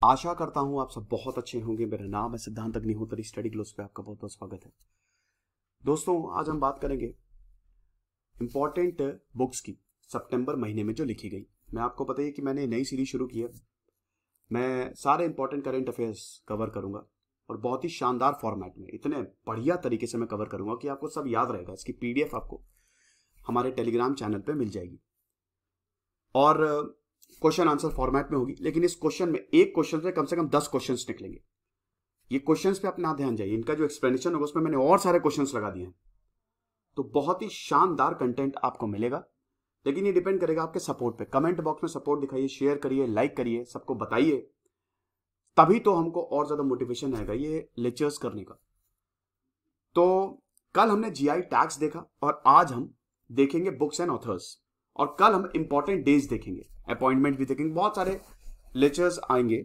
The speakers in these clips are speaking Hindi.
आशा करता हूं आप सब बहुत अच्छे होंगे। मेरा नाम है सिद्धांत अग्निहोत्री। स्टडी ग्लोस पे आपका बहुत बहुत स्वागत है। दोस्तों, आज हम बात करेंगे इंपॉर्टेंट बुक्स की सितंबर महीने में जो लिखी गई। मैं आपको पता है कि मैंने नई सीरीज शुरू की है। मैं सारे इंपॉर्टेंट करंट अफेयर्स कवर करूंगा और बहुत ही शानदार फॉर्मेट में, इतने बढ़िया तरीके से मैं कवर करूंगा कि आपको सब याद रहेगा। इसकी पीडीएफ आपको हमारे टेलीग्राम चैनल पे मिल जाएगी और क्वेश्चन आंसर फॉर्मेट में होगी। लेकिन इस क्वेश्चन में एक क्वेश्चन से कम 10 क्वेश्चंस निकलेंगे। ये क्वेश्चंस पे अपना ध्यान जाइए। इनका जो एक्सप्लेनेशन होगा उसमें मैंने और सारे क्वेश्चंस लगा दिए हैं, तो बहुत ही शानदार कंटेंट आपको मिलेगा। लेकिन ये डिपेंड करेगा आपके सपोर्ट पे। कमेंट बॉक्स में सपोर्ट दिखाइए, शेयर करिए, लाइक करिए, सबको बताइए, तभी तो हमको और ज्यादा मोटिवेशन आएगा ये लेक्चर्स करने का। तो कल हमने जीआई टैग्स देखा और आज हम देखेंगे बुक्स एंड ऑथर्स, और कल हम इंपॉर्टेंट डेज देखेंगे, अपॉइंटमेंट भी देखेंगे। बहुत सारे लेक्चर्स आएंगे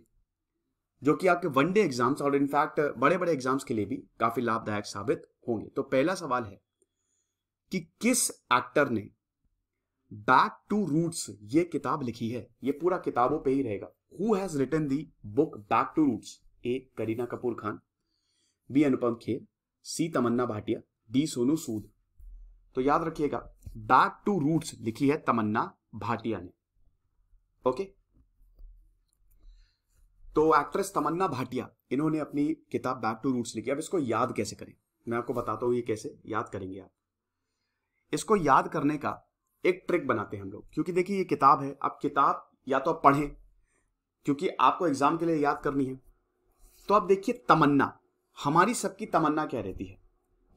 जो कि आपके वनडे एग्जाम्स और इनफैक्ट बड़े बड़े एग्जाम्स के लिए भी काफी लाभदायक साबित होंगे। तो पहला सवाल है कि किस एक्टर ने बैक टू रूट्स ये किताब लिखी है। ये पूरा किताबों पे ही रहेगा। Who has written the book back to roots? A Kareena Kapoor Khan, B Anupam Kher, C Tamannaah Bhatia, D Sonu Sood. तो याद रखिएगा, बैक टू रूट्स लिखी है तमन्ना भाटिया ने। ओके, तो एक्ट्रेस तमन्ना भाटिया, इन्होंने अपनी किताब बैक टू रूट्स लिखी। अब इसको याद कैसे करें, मैं आपको बताता हूं ये कैसे याद करेंगे आप। इसको याद करने का एक ट्रिक बनाते हैं हम लोग, क्योंकि देखिए ये किताब है। अब किताब या तो आप पढ़ें, क्योंकि आपको एग्जाम के लिए याद करनी है। तो आप देखिए, तमन्ना, हमारी सबकी तमन्ना क्या रहती है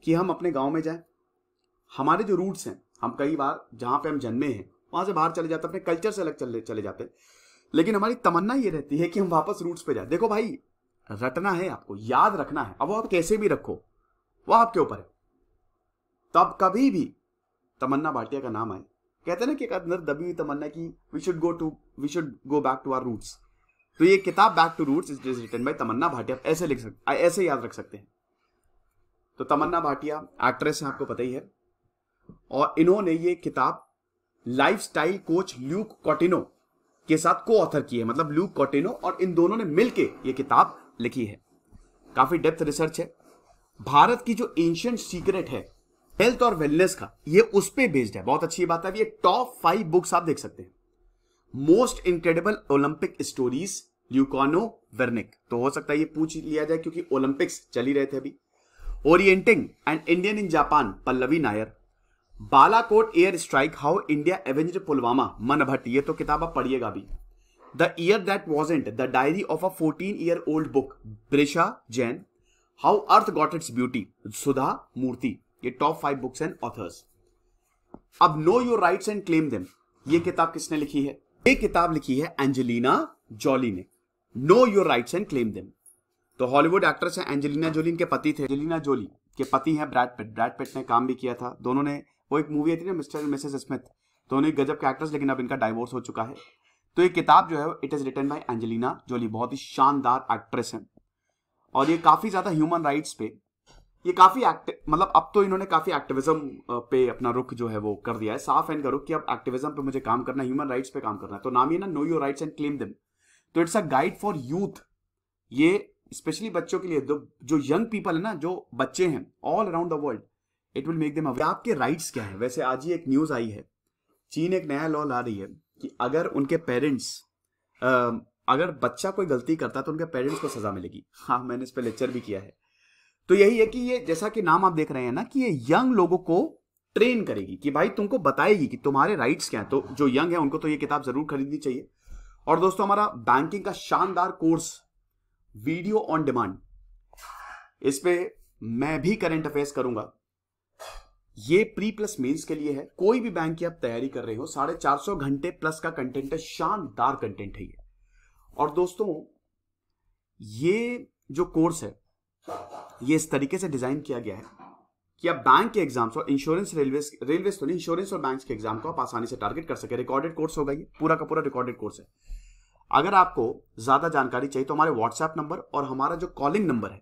कि हम अपने गांव में जाएं। हमारे जो रूट्स हैं, हम कई बार जहां पे हम जन्मे हैं वहां से बाहर चले जाते हैं, अपने कल्चर से अलग चले जाते हैं। लेकिन हमारी तमन्ना ये रहती है कि हम वापस रूट्स पे जाए। देखो भाई, रटना है आपको, याद रखना है। अब वो आप कैसे भी रखो, वो आपके ऊपर है। तब कभी भी तमन्ना भाटिया का नाम आए, कहते हैं ना कि एक अंदर दबी हुई तमन्ना की we should go back to our roots. तो ये किताब back to roots is written by Tamannaah Bhatia, ऐसे लिख सकते, ऐसे याद रख सकते हैं। तो तमन्ना भाटिया एक्ट्रेस है, आपको पता ही है, और इन्होंने ये किताब लाइफस्टाइल कोच ल्यूक कॉटिनो के साथ को ऑथर की है। मतलब ल्यूक कॉटिनो और इन दोनों ने मिलके ये किताब लिखी है। काफी डेप्थ रिसर्च है। भारत की जो एंशिएंट सीक्रेट है हेल्थ और वेलनेस का, ये उस पे बेस्ड है। बहुत अच्छी बात है। ये टॉप 5 बुक्स आप देख सकते हैं। Most incredible Olympic stories, Luciano Wernicke. तो हो सकता है ये पूछ लिया जाए क्योंकि ओलंपिक्स चल ही रहे थे अभी। Orienting and Indian in Japan, Pallavi Nair. Balakot air strike, how India avenged Pulwama, Man Bhatt. ये तो किताब आप पढ़िएगा भी। The year that wasn't, the diary of a 14-year-old book, Brisha Jain. How earth got its beauty, Sudha Murthy. ये टॉप 5 बुक्स एंड ऑथर्स। अब know your rights and claim them, ये किताब किसने लिखी है? ये किताब लिखी है एंजेलिना जॉली ने। No your rights and claim them. तो हॉलीवुड एक्ट्रेस है एंजेलिना जोली, इनके पति थे। एंजेलिना जोली के पति हैं ब्रैड पिट। ब्रैड पिट ने काम भी किया था। दोनों ने, वो एक मूवी आई थी ना, मिस्टर एंड मिसेस स्मिथ, दोनों गजब के एक्टर्स, लेकिन अब इनका डाइवोर्स हो चुका है। तो ये किताब जो है it is written by Angelina Jolie. बहुत ही शानदार एक्ट्रेस है और ये काफी ज्यादा ह्यूमन राइट्स पे, ये काफी मतलब अब तो इन्होंने काफी एक्टिविज्म पे अपना रुख जो है वो कर दिया है। साफ एंड का रुख कि अब एक्टिविज्म पे मुझे काम करना है, ह्यूमन राइट्स पे काम करना है। तो नाम ये ना, know your rights and claim them. तो it's a guide for youth. ये स्पेशली बच्चों के लिए, जो यंग पीपल है ना, जो बच्चे हैं all around the world, it will make them aware. आपके राइट्स क्या है? वैसे आज ही एक न्यूज आई है, चीन एक नया लॉ ला रही है कि अगर उनके पेरेंट्स, अगर बच्चा कोई गलती करता है तो उनके पेरेंट्स को सजा मिलेगी। हाँ, मैंने इस पे लेक्चर भी किया है। तो यही है कि ये, जैसा कि नाम आप देख रहे हैं ना, कि ये यंग लोगों को ट्रेन करेगी कि भाई तुमको बताएगी कि तुम्हारे राइट्स क्या है। तो जो यंग है उनको तो ये किताब जरूर खरीदनी चाहिए। और दोस्तों, हमारा बैंकिंग का शानदार कोर्स वीडियो ऑन डिमांड, इस पे मैं भी करंट अफेयर्स करूंगा। ये प्री प्लस मेंस के लिए है। कोई भी बैंक की आप तैयारी कर रहे हो, 450 घंटे प्लस का कंटेंट है। शानदार कंटेंट है ये। और दोस्तों, ये जो कोर्स है ये इस तरीके से डिजाइन किया गया है कि आप बैंक के एग्जाम्स और इंश्योरेंस, रेलवेज तो नहीं, इंश्योरेंस और बैंक्स के एग्जाम को आप आसानी से टारगेट कर सके। रिकॉर्डेड कोर्स होगा ये, पूरा का पूरा रिकॉर्डेड कोर्स है। अगर आपको ज्यादा जानकारी चाहिए तो हमारे व्हाट्सएप नंबर और हमारा जो कॉलिंग नंबर है,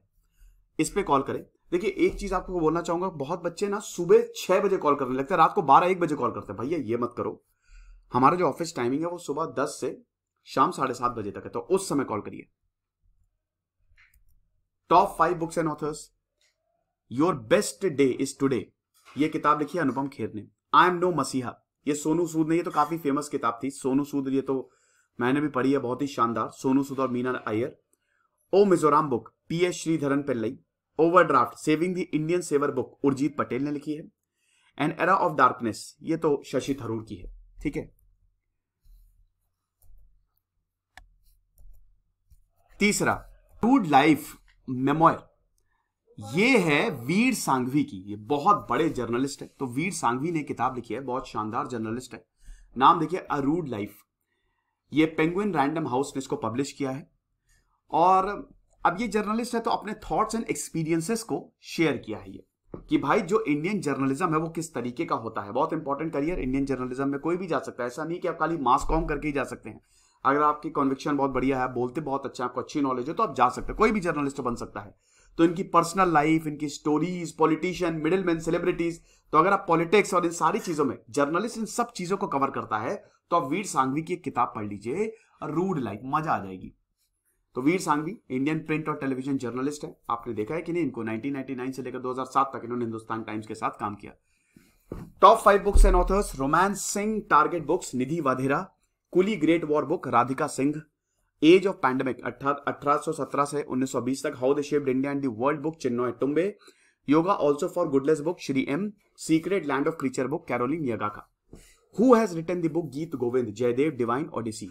इस पे कॉल करें। देखिए, एक चीज आपको बोलना चाहूंगा, बहुत बच्चे ना सुबह 6 बजे कॉल करने लगते हैं, रात को 12-1 बजे कॉल करते हैं। भैया ये मत करो। हमारा जो ऑफिस टाइमिंग है वो सुबह 10 से शाम 7:30 बजे तक है, तो उस समय कॉल करिए। Top 5 books and authors, your best day is today, ये किताब लिखी है अनुपम खेर ने। आई एम नो मसीहा, ये सोनू सूद ने, ये तो काफी फेमस किताब थी, सोनू सूद, ये तो मैंने भी पढ़ी है, बहुत ही शानदार, सोनू सूद और Meena Iyer. O Mizoram book, PS Sreedharan Pillai. Overdraft, saving the Indian saver book, Urjit Patel ने लिखी है। एन एरा ऑफ डार्कनेस, ये तो शशि थरूर की है, ठीक है। तीसरा, रूड लाइफ मेमोयर, ये है वीर सांघवी की, ये बहुत बड़े जर्नलिस्ट है, तो वीर सांघवी ने किताब लिखी है, बहुत शानदार जर्नलिस्ट है। नाम देखिए अ रूड लाइफ, ये पेंगुइन रैंडम हाउस ने इसको पब्लिश किया है। और अब ये जर्नलिस्ट है तो अपने थॉट्स एंड एक्सपीरियंसेस को शेयर किया है, ये कि भाई जो इंडियन जर्नलिज्म है वो किस तरीके का होता है। बहुत इंपॉर्टेंट करियर इंडियन जर्नलिज्म में कोई भी जा सकता है, ऐसा नहीं कि आप खाली मास कॉम करके ही जा सकते हैं। अगर आपकी कॉन्विक्शन बहुत बढ़िया है, बोलते बहुत अच्छा है, आपको अच्छी नॉलेज है, तो आप जा सकते हैं, कोई भी जर्नलिस्ट बन सकता है। तो इनकी पर्सनल लाइफ, इनकी स्टोरीज, पॉलिटिशियन, मिडिलमैन, सेलिब्रिटीज, तो अगर आप पॉलिटिक्स और इन सारी चीजों में, जर्नलिस्ट इन सब चीजों को कवर करता है, तो आप वीर सांघवी की एक किताब पढ़ लीजिए, रूड लाइफ, मजा आ जाएगी। तो वीर सांघवी इंडियन प्रिंट और टेलीविजन जर्नलिस्ट है, आपने देखा है कि नहीं इनको, 1999 से लेकर 2007 तक इन्होंने हिंदुस्तान टाइम्स के साथ काम किया। Top 5 books and authors, romancing target books, Nidhi Wadhera. Coolie great war book, Radhika Singh. Age of pandemic, 1817 से 1920 तक, how they shaped India and the world book, Chinmay Tumbe. Yoga also for godless book, Shri M. Secret land of creature book, Caroline यगाका। Who has written the book Geet Govind, Jaydev divine Odissi.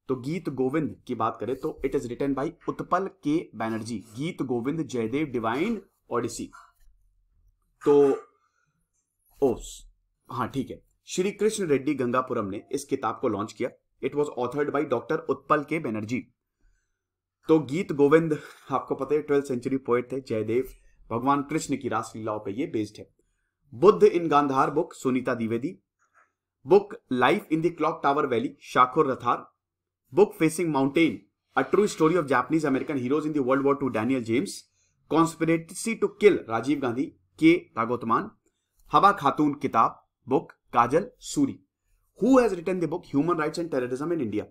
तो गीत गोविंद की बात करें तो it is written by Utpal K Banerjee, गीत गोविंद जयदेव डिवाइन ओडिसी। तो हाँ ठीक है, श्री कृष्ण रेड्डी गंगापुरम ने इस किताब को लॉन्च किया। It was authored by doctor Utpal K Banerjee. तो गीत गोविंद आपको पता है 12th सेंचुरी पोएट थे, जयदेव भगवान कृष्ण की रासलीलाओं पे ये बेस्ड है। Buddha in Gandhara book, Sunita Dwivedi. Book life in the clock tower valley, Shakoor Rathar. Book facing mountain, a true story of Japanese American heroes in the world war II, Daniel James. Conspiracy to kill, Rajiv Gandhi, K Ragothaman. Habba Khatoon किताब book, Kajal Suri. Who has written the book human rights and terrorism in India,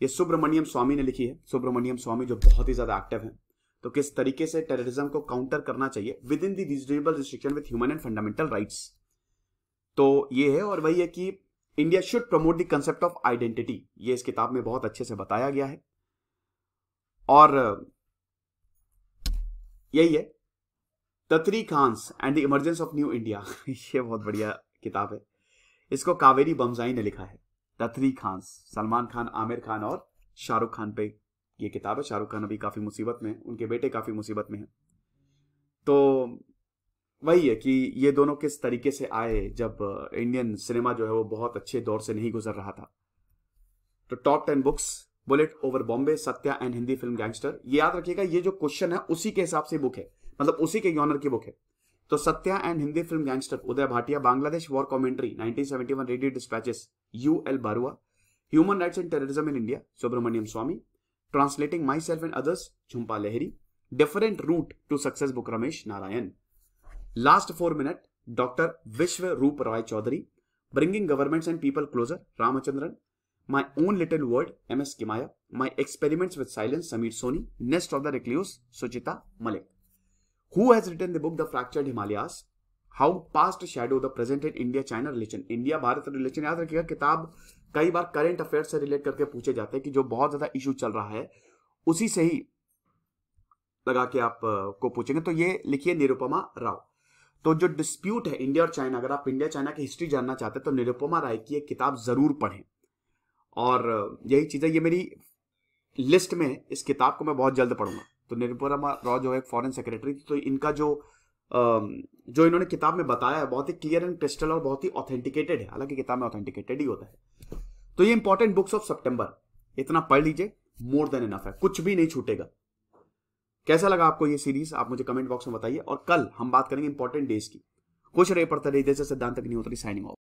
ये सुब्रमण्यम स्वामी ने लिखी है। सुब्रमण्यम स्वामी जो बहुत ही ज्यादा एक्टिव हैं, तो किस तरीके से टेररिज्म को काउंटर करना चाहिए with in the reasonable restriction with human and fundamental rights. तो ये है, और वही है कि India should promote the concept of identity, ये इस किताब में बहुत अच्छे से बताया गया है। और यही है ततरी Khans and the emergence of new India, ये बहुत बढ़िया किताब है, इसको कावेरी बमजाई ने लिखा है। ततरी खान्स, सलमान खान, आमिर खान और शाहरुख खान पे ये किताब है। शाहरुख खान अभी काफी मुसीबत में है, उनके बेटे काफी मुसीबत में है। तो वही है कि ये दोनों किस तरीके से आए जब इंडियन सिनेमा जो है वो बहुत अच्छे दौर से नहीं गुजर रहा था। तो top 10 books, bullet over Bombay, Satya and Hindi film gangster. ये याद रखिएगा, ये जो क्वेश्चन है उसी के हिसाब से बुक है, मतलब उसी के जॉनर की बुक है। तो Satya and Hindi film gangster, Uday Bhatia. Bangladesh war commentary, 1971 radio dispatches, UL Barua. Human rights and terrorism in India, Subramanian Swamy. Translating myself and others, Jhumpa Lahiri. Different route to success book, Ramesh Narayan. Last 4 minute, doctor Vishwa Roop Roy Choudhury. Bringing governments and people closer, Ramachandran. My own little world, MS Kimaya. My experiments with silence, Sameer Soni. Nest of the recluse, Suchita Malik. Who has written the book The Fractured Himalayas? How past shadow the present in India China relation, India Bharat relation. याद रखिएगा, किताब कई बार करंट अफेयर से रिलेट करके पूछे जाते हैं कि जो बहुत ज्यादा इशू चल रहा है उसी से ही लगा के आप को पूछेंगे। तो ये लिखिए निरुपमा राव। तो जो डिस्प्यूट है इंडिया और चाइना, अगर आप इंडिया चाइना की हिस्ट्री जानना चाहते हैं तो निरुपमा राय की एक किताब जरूर पढ़ें। और यही चीज है, ये मेरी लिस्ट में, इस किताब को मैं बहुत जल्द पढ़ूंगा। तो निरुपमा राव जो है एक फॉरेन सेक्रेटरी थी, तो इनका जो इन्होंने किताब में बताया है बहुत ही क्लियर एंड क्रिस्टल और बहुत ही ऑथेंटिकेटेड है। हालांकि किताब में ऑथेंटिकेटेड ही होता है। तो ये इंपॉर्टेंट बुक्स ऑफ सितंबर, इतना पढ़ लीजिए, मोर देन इनफ है, कुछ भी नहीं छूटेगा। कैसा लगा आपको ये सीरीज, आप मुझे कमेंट बॉक्स में बताइए। और कल हम बात करेंगे इंपॉर्टेंट डेज की। खुश रहिए, पढ़ते रहिए। जैसे सिद्धांत अग्निहोत्री, साइनिंग ऑफ।